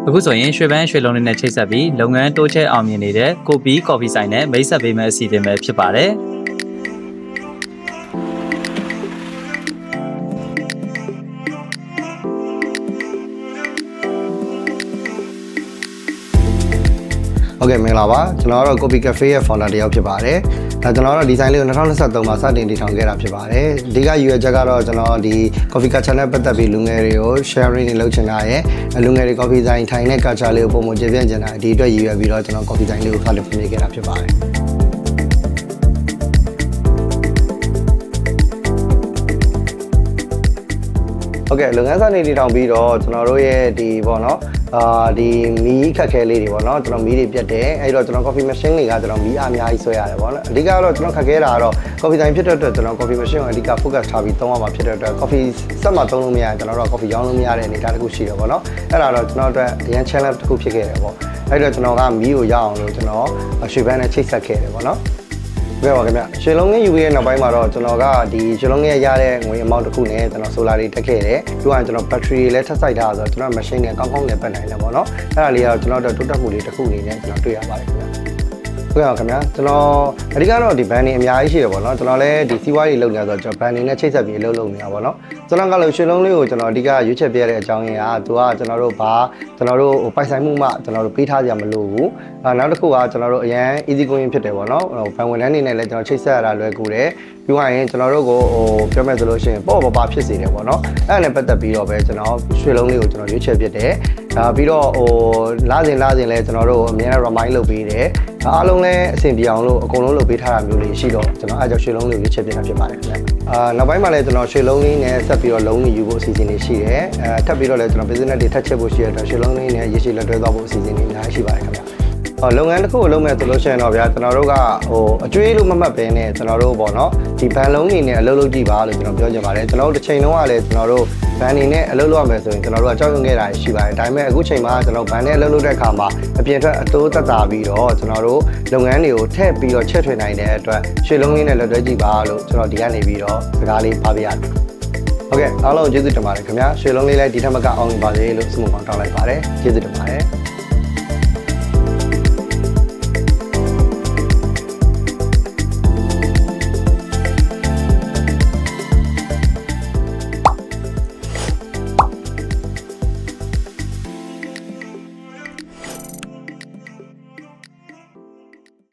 အခုဆိုရင်ရွှေပန်းရွှေလုံးလေးနဲ့ချိတ်ဆက်ပြီးလုပ်ငန်းတိုးချဲ့အောင်မြင်နေတဲ့ကိုပီကော်ဖီဆိုင်နဲ့မိတ်ဆက်ပေးမယ့်အစီအစဉ်ပဲဖြစ်ပါတယ်ဟုတ်ကဲ့မင်္ဂလာပါကျွန်တော်ကတော့ Coffee Cafe ရဲ့ founder တယောက်ဖြစ်ပါတယ်ကျွန်တော်တို့ဒီဇိုင်းလေးကို2023မှာစတင်တည်ထောင်ခဲ့တာဖြစ်ပါတယ်အဓိကရည်ရွယ်ချက်ကတော့ကျွန်တော်ဒီ Coffee Culture နဲ့ပတ်သက်ပြီးလူငယ်တွေကို sharing တွေလုပ်ချင်တာရယ်လူငယ်တွေ Coffee ဆိုင်ထိုင်တဲ့ culture လေးကိုပုံမှန်ကျင့်ပြန်ချင်တာဒီအတွက်ရည်ရွယ်ပြီးတော့ကျွန်တော် Coffee ဆိုင်လေးကိုစတင်ဖွင့်ပြခဲ့တာဖြစ်ပါတယ်ဟုတ်ကဲ့လုပ်ငန်းစဉ်တွေတည်ထောင်ပြီးတော့ကျွန်တော်တို့ရဲ့ဒီပေါ့နော်ဒီမီးခက်ခဲလေးတွေပေါ့နော်ကျွန်တော်မီးတွေပြတ်တယ်အဲ့တော့ကျွန်တော် coffee machine တွေကကျွန်တော်မီးအားအများကြီးဆွဲရတယ်ပေါ့နော်အဓိကတော့ကျွန်တော်ခက်ခဲတာကတော့ coffee တိုင်းဖြစ်တဲ့အတွက်ကျွန်တော် coffee machine ကိုအဓိက focus ထားပြီးသုံးရမှာဖြစ်တဲ့အတွက် coffee စက်မှာသုံးလို့မရရင်ကျွန်တော်တို့ coffee ရောင်းလို့မရတဲ့အနေအထားတစ်ခုရှိတယ်ပေါ့နော်အဲ့ဒါတော့ကျွန်တော်အတွက်အရင် challenge တစ်ခုဖြစ်ခဲ့တယ်ပေါ့အဲ့တော့ကျွန်တော်ကမီးကိုရအောင်လို့ကျွန်တော်ရွှေပန်းနဲ့ချိတ်ဆက်ခဲ့တယ်ပေါ့နော်ဘယ်ပါခင်ဗျရွှေလုံးငင်းယူရဲ့နောက်ပိုင်းမှာတော့ကျွန်တော်ကဒီရွှေလုံးငင်းရတဲ့ငွေအမောက်တစ်ခုနဲ့ကျွန်တော်ဆိုလာတွေတက်ခဲ့တယ်ပြီးတော့ကျွန်တော်ဘက်ထရီလည်းထပ်ဆိုင်ထားဆိုတော့ကျွန်တော် machine နဲ့ကောင်းကောင်းနဲ့ပတ်နိုင်တယ်ပေါ့နော်အဲ့ဒါလေးကတော့ကျွန်တော်တို့တိုးတက်မှုလေးတစ်ခုအနေနဲ့ကျွန်တော်တွေ့ရပါတယ်ခင်ဗျဟုတ်ကဲ့ခင်ဗျကျွန်တော်အဓိကတော့ဒီ band တွေအများကြီးရှိတယ်ပေါ့နော်ကျွန်တော်လည်းဒီစီးပွားရေးလုပ်နေဆိုတော့ကျွန်တော် band တွေနဲ့ချိတ်ဆက်ပြီးအလုပ်လုပ်နေတာပေါ့နော်ကျွန်တော်ကလည်းရွှေလုံးလေးကိုကျွန်တော်အဓိကရွေးချယ်ပြရတဲ့အကြောင်းရင်းကသူကကျွန်တော်တို့ပိုက်ဆိုင်မှုမှကျွန်တော်တို့ပေးထားကြမလို့ဘူးနောက်တစ်ခုကကျွန်တော်တို့အရန် easy going ဖြစ်တယ်ပေါ့နော်ဘန်ဝန်ထမ်းနေနဲ့လည်းကျွန်တော်ချိတ်ဆက်ရတာလွယ်ကူတယ်ပြီးသွားရင်ကျွန်တော်တို့ကိုပြောမယ်ဆိုလို့ရှိရင်ပေါ့ပါဖြစ်စေတယ်ပေါ့နော်အဲ့ဒါနဲ့ပတ်သက်ပြီးတော့ပဲကျွန်တော်ရွှေလုံးလေးကိုကျွန်တော်ရွေးချယ်ပြတယ်ပြီးတော့လာစဉ်လဲကျွန်တော်တို့အများနဲ့ remind လုပ်ပေးတယ်အားလုံးလည်းအဆင်ပြေအောင်လို့အကုန်လုံးလုပ်ပေးထားတာမျိုးလေးရှိတော့ကျွန်တော်အားကြောင့်ရွှေလုံးလေးကိုရွေးချယ်ပြတာဖြစ်ပါတယ်ခင်ဗျနောက်ပိုင်းမှာလည်းကျွန်တော်ရွှေလုံးလေးနဲ့ဆက်ပြီးတော့လုံးလေးယူဖို့အစီအစဉ်တွေရှိတယ်ထပ်ပြီးတော့လည်းကျွန်တော် business တွေထပ်ချက်ဖို့ရှိရတဲ့ရွှေလုံးလေးနဲ့ရေရှည်လက်တွဲသွားဖို့အစီအစဉ်တွေအများကြီးရှိပါတယ်ခင်ဗျလုပ်ငန်းတစ်ခုကိုလုပ်မယ်ဆိုလို့ရှိရင်တော့ဗျာကျွန်တော်တို့ကအကျွေးလို့မမှတ်ပဲနဲ့ကျွန်တော်တို့ပေါ့နော်ဒီဘန်လုံးနေနဲ့အလုပ်လုပ်ကြည့်ပါလို့ကျွန်တော်ပြောချင်ပါတယ်ကျွန်တော်တို့တစ်ချိန်လုံးကလည်းကျွန်တော်တို့ဘန်နေနဲ့အလုပ်လုပ်ရမယ်ဆိုရင်ကျွန်တော်တို့ကကြောက်ရွံ့ခဲ့တာရှိပါတယ်ဒါပေမဲ့အခုချိန်မှာကျွန်တော်ဘန်နဲ့အလုပ်လုပ်တဲ့အခါမှာအပြင်ထွက်အတိုးသက်သာပြီးတော့ကျွန်တော်တို့လုပ်ငန်းတွေကိုထည့်ပြီးတော့ချက်ထွင်နိုင်တဲ့အတွက်ရွှေလုံးလေးနဲ့လက်တွဲကြည့်ပါလို့ကျွန်တော်ဒီကနေပြီးတော့စကားလေးပါပေးရတယ်ဟုတ်ကဲ့အားလုံးကျေးဇူးတင်ပါတယ်ခင်ဗျာရွှေလုံးလေးလည်းဒီထက်မကအောင်ပါစေလို့ဆုမွန်ကောင်းတောင်းလိုက်ပါတယ်ကျေးဇူးတင်ပါတယ်